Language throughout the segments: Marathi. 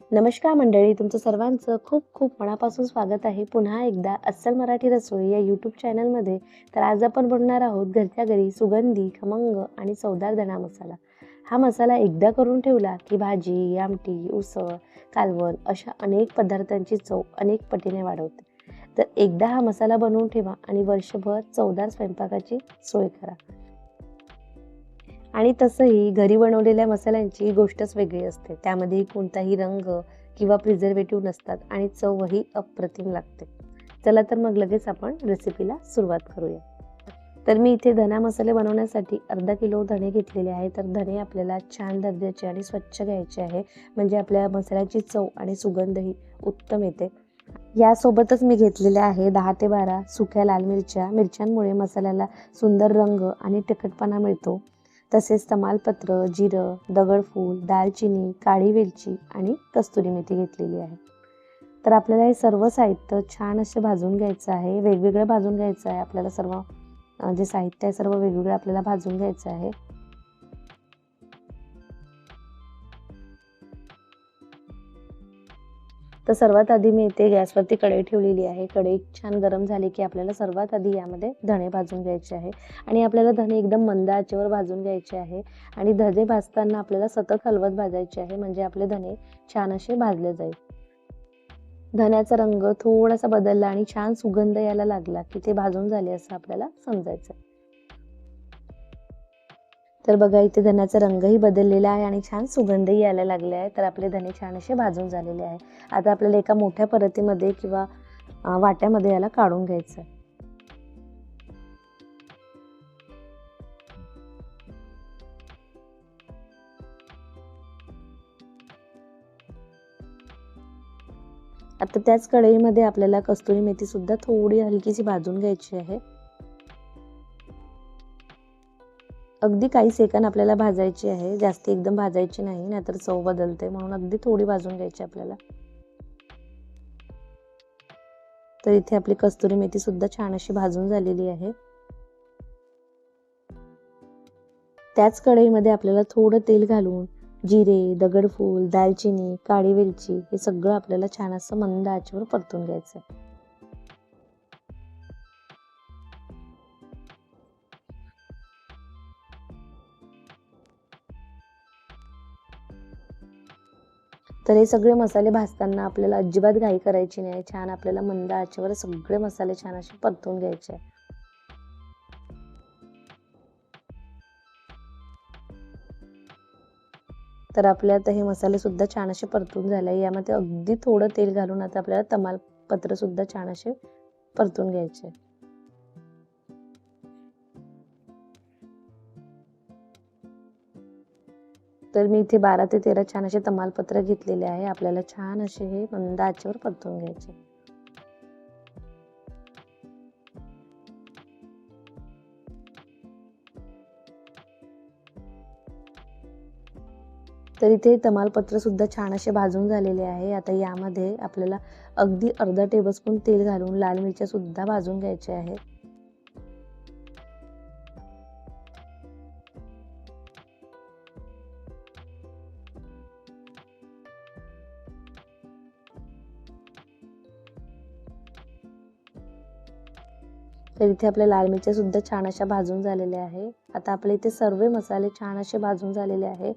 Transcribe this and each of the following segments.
नमस्कार मंडळी, तुमचं सर्वांचं खूप खूप मनापासून स्वागत आहे पुन्हा एकदा अस्सल मराठी रसोई या यूट्यूब चॅनलमध्ये. तर आज आपण बनवणार आहोत घरच्या घरी सुगंधी, खमंग आणि चवदार धना मसाला. हा मसाला एकदा करून ठेवला की भाजी, आमटी, उसळ, कालवण अशा अनेक पदार्थांची चव अनेक पटीने वाढवते. तर एकदा हा मसाला बनवून ठेवा आणि वर्षभर चवदार स्वयंपाकाची सोय करा. आणि तसंही घरी बनवलेल्या मसाल्यांची गोष्टच वेगळी असते. त्यामध्ये कोणताही रंग किंवा प्रिझर्वेटिव्ह नसतात आणि चवही अप्रतिम लागते. चला तर मग लगेच आपण रेसिपीला सुरुवात करूया. तर मी इथे धना मसाले बनवण्यासाठी अर्धा किलो धणे घेतलेले आहे. तर धणे आपल्याला छान दर्जाचे आणि स्वच्छ घ्यायचे आहे, म्हणजे आपल्या मसाल्याची चव आणि सुगंधही उत्तम येते. यासोबतच मी घेतलेल्या आहे 10 ते 12 सुक्या लाल मिरच्या. मिरच्यांमुळे मसाल्याला सुंदर रंग आणि तिखटपणा मिळतो. तसेच तमालपत्र, जिरं, दगडफूल, दालचिनी, काळी वेलची आणि कस्तुरी मेथी घेतलेली आहे. तर आपल्याला हे सर्व साहित्य छान असे भाजून घ्यायचं आहे. वेगवेगळं भाजून घ्यायचं आहे आपल्याला. सर्व जे साहित्य आहे सर्व वेगवेगळं आपल्याला भाजून घ्यायचं आहे. तर सर्वात आधी मी इथे गॅसवरती कढई ठेवलेली आहे. कढई छान गरम झाली की आपल्याला सर्वात आधी यामध्ये धणे भाजून घ्यायचे आहे आणि आपल्याला धणे एकदम मंद आचेवर भाजून घ्यायचे आहे. आणि धणे भाजताना आपल्याला सतत हलवत भाजायचे आहे, म्हणजे आपले धणे छान असे भाजले जाईल. धण्याचा रंग थोडासा बदलला आणि छान सुगंध यायला लागला की ते भाजून झाले असं आपल्याला समजायचं. तर बघा, इथे धण्याचा रंगही बदललेला आहे आणि छान सुगंधही यायला लागले आहे. तर आपले धणे छान असे भाजून झालेले आहे. आता आपल्याला एका मोठ्या परतीमध्ये किंवा वाट्यामध्ये याला काढून घ्यायचं आहे. आता त्याच कढईमध्ये आपल्याला कस्तुरी मेथी सुद्धा थोडी हलकीशी भाजून घ्यायची आहे. अगदी काही सेकंद आपल्याला भाजायची आहे, जास्त एकदम भाजायची नाही, नाहीतर चव बदलते, म्हणून अगदी थोडी भाजून घ्यायची आपल्याला. तर इथे आपली कस्तुरी मेथी सुद्धा छान अशी भाजून झालेली आहे. त्याच कढईमध्ये आपल्याला थोडं तेल घालून जिरे, दगडफूल, दालचिनी, काळी वेलची हे सगळं आपल्याला छान असं मंद आचेवर परतून घ्यायचं आहे. तर हे सगळे मसाले भाजताना आपल्याला अजिबात घाई करायची नाही. छान आपल्याला मंद आचेवर सगळे मसाले छान असे परतून घ्यायचे आहे. तर आपले आता हे मसाले सुद्धा छान असे परतून झाले. यामध्ये अगदी थोडं तेल घालून आता आपल्याला तमालपत्र सुद्धा छान असे परतून घ्यायचे. तर मी इथे 12 ते 13 छान असे तमालपत्र घेतलेले आहे. आपल्याला छान असे हे मंद आचेवर परतून घ्यायचे. तर इथे तमालपत्र सुद्धा छान असे भाजून झालेले आहे. आता यामध्ये आपल्याला अगदी अर्धा टेबलस्पून तेल घालून लाल मिरच्या सुद्धा भाजून घ्यायच्या आहेत. तर इथे आपल्या लाल मिरच्या सुद्धा छान अशा भाजून झालेल्या आहे. आता आपले इथे सर्व मसाले छान असे भाजून झालेले आहे.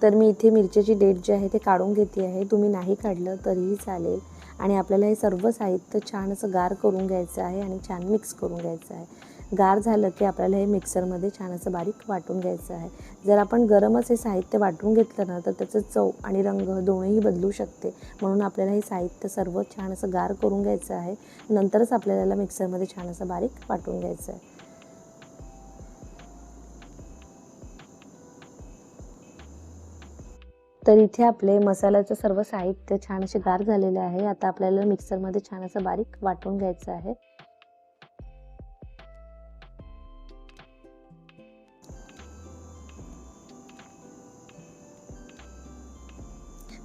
तर मी इथे मिरच्याची डेट जी आहे ते काढून घेते आहे. तुम्ही नाही काढलं तरीही चालेल. आणि आपल्याला हे सर्व साहित्य छान असं गार करून घ्यायचं आहे आणि छान मिक्स करून घ्यायचं आहे. गार झालं की आपल्याला हे मिक्सरमध्ये छान असं बारीक वाटून घ्यायचं आहे. जर आपण गरमच हे साहित्य वाटून घेतलं ना तर त्याचं चव आणि रंग दोन्हीही बदलू शकते. म्हणून आपल्याला हे साहित्य सर्व छान असं गार करून घ्यायचं आहे. नंतरच आपल्याला मिक्सरमध्ये छान असं बारीक वाटून घ्यायचं आहे. तर इथे आपले मसाल्याचं सर्व साहित्य छान असे गार झालेले आहे. आता आपल्याला मिक्सरमध्ये छान असं बारीक वाटून घ्यायचं आहे.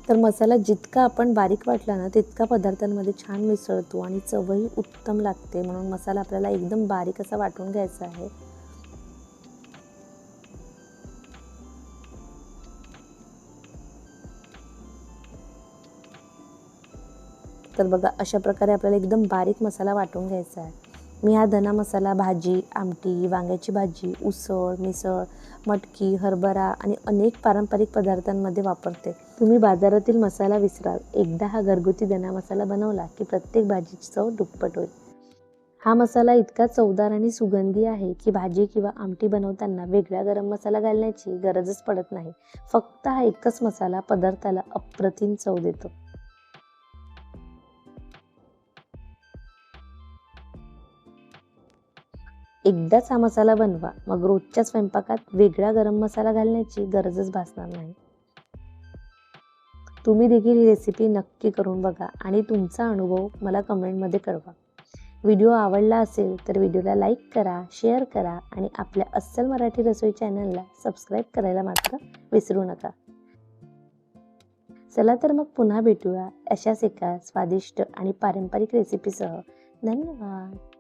तर मसाला जितका आपण बारीक वाटला ना तितका पदार्थांमध्ये छान मिसळतो आणि चवही उत्तम लागते. म्हणून मसाला आपल्याला एकदम बारीक असा वाटून घ्यायचा आहे. तर बघा अशा प्रकारे आपल्याला एकदम बारीक मसाला वाटून घ्यायचा आहे. मी हा धना मसाला भाजी, आमटी, वांग्याची भाजी, उसळ, मिसळ, मटकी, हरभरा आणि अनेक पारंपरिक पदार्थांमध्ये वापरते. तुम्ही बाजारातील मसाला विसराल. एकदा हा घरगुती धना मसाला बनवला की प्रत्येक भाजीची चव दुप्पट होईल. हा मसाला इतका चवदार आणि सुगंधी आहे की भाजी किंवा आमटी बनवताना वेगळा गरम मसाला घालण्याची गरजच पडत नाही. फक्त हा एकच मसाला पदार्थाला अप्रतिम चव देतो. एकदाच हा मसाला बनवा, मग रोजच्या स्वयंपाकात वेगळा गरम मसाला घालण्याची गरजच भासणार नाही. तुम्ही देखील ही रेसिपी नक्की करून बघा आणि तुमचा अनुभव मला कमेंटमध्ये कळवा. व्हिडिओ आवडला असेल तर व्हिडिओला लाईक करा, शेअर करा आणि आपल्या अस्सल मराठी रसोई चॅनलला सबस्क्राईब करायला मात्र विसरू नका. चला तर मग पुन्हा भेटूया अशाच एका स्वादिष्ट आणि पारंपरिक रेसिपीसह. धन्यवाद.